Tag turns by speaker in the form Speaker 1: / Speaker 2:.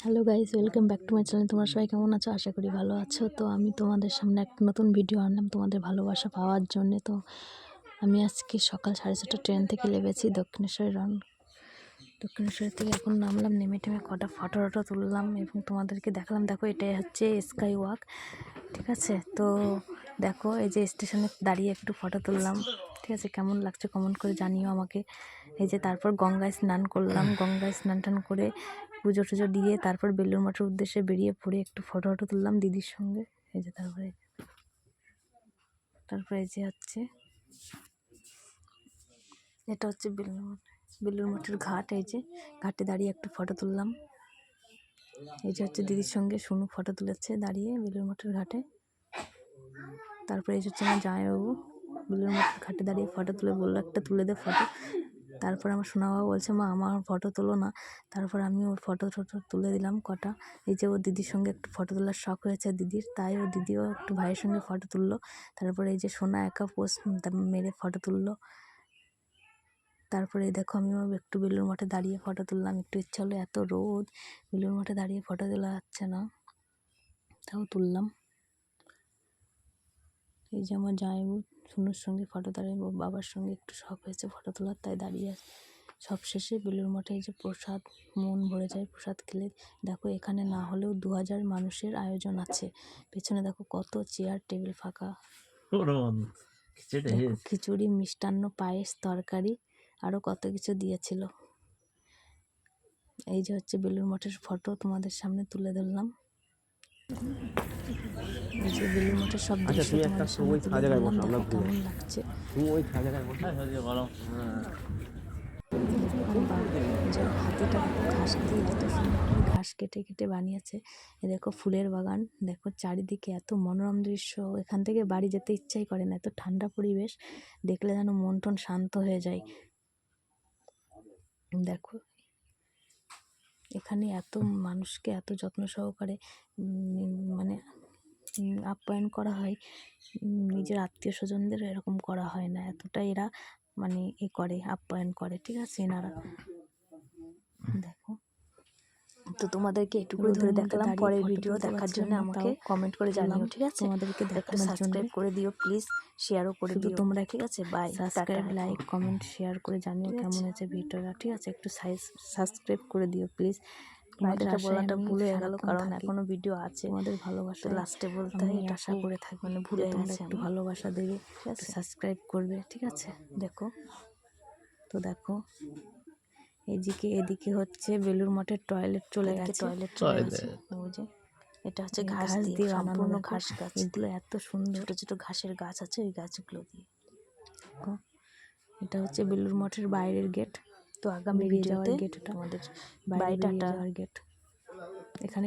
Speaker 1: Hello guys, welcome back to my channel. তোমরা সবাই কেমন আছো? আশা করি ভালো আছো। তো আমি তোমাদের সামনে একটা নতুন ভিডিও আনলাম তোমাদের ভালোবাসা পাওয়ার জন্যে। তো আমি আজকে সকাল 7:30 ট্রেন থেকে লেগেছি দক্ষিণেশ্বর থেকে এখন নামলাম। নেমে টেমে কটা ফটো তুললাম এবং তোমাদেরকে দেখালাম। দেখো, এটাই হচ্ছে স্কাই ওয়াক, ঠিক আছে? তো দেখো, এই যে স্টেশনে দাঁড়িয়ে একটু ফটো তুললাম, ঠিক আছে? কেমন লাগছে কমেন্ট করে জানিও আমাকে। এই যে তারপর গঙ্গায় স্নান করলাম, গঙ্গায় স্নান টান করে পুজো টুজো দিয়ে তারপর বেলুড় মঠের উদ্দেশ্যে বেরিয়ে পড়ে একটু ফটো তুললাম দিদির সঙ্গে। এই যে তারপরে এই যে হচ্ছে এটা হচ্ছে বেলুড় মঠের ঘাট। এই যে ঘাটে দাঁড়িয়ে একটু ফটো তুললাম। এই যে হচ্ছে দিদির সঙ্গে সোনু ফটো তুলেছে দাঁড়িয়ে বেলুড় মঠের ঘাটে। তারপরে এই হচ্ছে আমার জামাইবাবু বেলুড় মঠের ঘাটে দাঁড়িয়ে ফটো তুলে বললো একটা তুলে দে ফটো। তারপর আমার সোনাবাবু বলছে, মা আমার ফটো তোলো না। তারপর আমি ওর ফটো তুলে দিলাম কটা। এই যে ওর দিদির সঙ্গে একটু ফটো তোলার শখ হয়েছে দিদির, তাই ওর দিদিও একটু ভাইয়ের সঙ্গে ফটো তুললো। তারপরে এই যে সোনা একা পোস্ট মেরে ফটো তুললো। তারপরে দেখো আমিও একটু বেলুড় মঠে দাঁড়িয়ে ফটো তুললাম। একটু ইচ্ছা হলো, এত রোদ, বেলুড় মঠে দাঁড়িয়ে ফটো তোলা যাচ্ছে না, তাও তুললাম। এই যে আমার জামাইবাবু সোনুর সঙ্গে ফটো দাঁড়িয়ে বাবার সঙ্গে একটু শখ হয়েছে ফটো তোলার, তাই দাঁড়িয়ে আছে। সব শেষে বেলুড় মঠে এই যে প্রসাদ, মন ভরে যায় প্রসাদ খেলে। দেখো, এখানে না হলেও 2000 মানুষের আয়োজন আছে। পেছনে দেখো কত চেয়ার টেবিল ফাঁকা। দেখো, খিচুড়ি, মিষ্টান্ন, পায়েস, তরকারি আরও কত কিছু দিয়েছিল। এই যে হচ্ছে বেলুড় মঠের ফটো তোমাদের সামনে তুলে ধরলাম। এই যে বেলুড় মঠের সব দৃশ্য তোমাদের সামনে তুলে ধরলাম। দেখো কেমন লাগছে। যে হাতিটা ঘাস দিয়ে এত সুন্দর করে ঘাস কেটে কেটে বানিয়েছে। এ দেখো ফুলের বাগান, দেখো চারিদিকে এত মনোরম দৃশ্য। এখান থেকে বাড়ি যেতে ইচ্ছাই করে না, এত ঠান্ডা পরিবেশ, দেখলে যেন মন টন শান্ত হয়ে যায়। দেখো, এখানে এত মানুষকে এত যত্ন সহকারে মানে আপ্যায়ন করা হয়। নিজের আত্মীয় স্বজনদের এরকম করা হয় না, এতটা এরা মানে করে আপ্যায়ন করে, ঠিক আছে এনারা। দেখো, তো তোমাদেরকে এটুকুই ধরে দেখালাম। পরের ভিডিও দেখার জন্য আমাকে কমেন্ট করে জানিও, ঠিক আছে? তোমাদেরকে দেখানোর জন্য সাবস্ক্রাইব করে দিও প্লিজ, শেয়ারও করে দিও তোমরা, ঠিক আছে? Bye. Subscribe, like, comment, share করে জানিও কেমন হয়েছে ভিডিওটা, ঠিক আছে? একটু সাবস্ক্রাইব করে দিও প্লিজ। তোমাদের বলাটা ভুল হয়ে গেল, কারণ এখনো ভিডিও আছে। তোমাদের ভালোবাসা লাস্টে বলতে হয়, এটা আশা করে থাকি। মানে ভুলে তোমরা একটু ভালোবাসা দেবে, ঠিক আছে? সাবস্ক্রাইব করবে, ঠিক আছে? দেখো, তো দেখো এদিকে হচ্ছে বেলুড় মঠের টয়লেট চলে গেছে। ওই যে এটা হচ্ছে ঘাস দিয়ে সম্পূর্ণ ঘাস গাছ। এগুলো এত সুন্দর, ছোট ছোট ঘাসের গাছ আছে, ওই গাছগুলো দিয়ে। এটা হচ্ছে বেলুড় মঠের বাইরের গেট। তো আগামী ভিডিওতে গেট, এটা আমাদের বাইরে যাওয়ার গেট। এখানে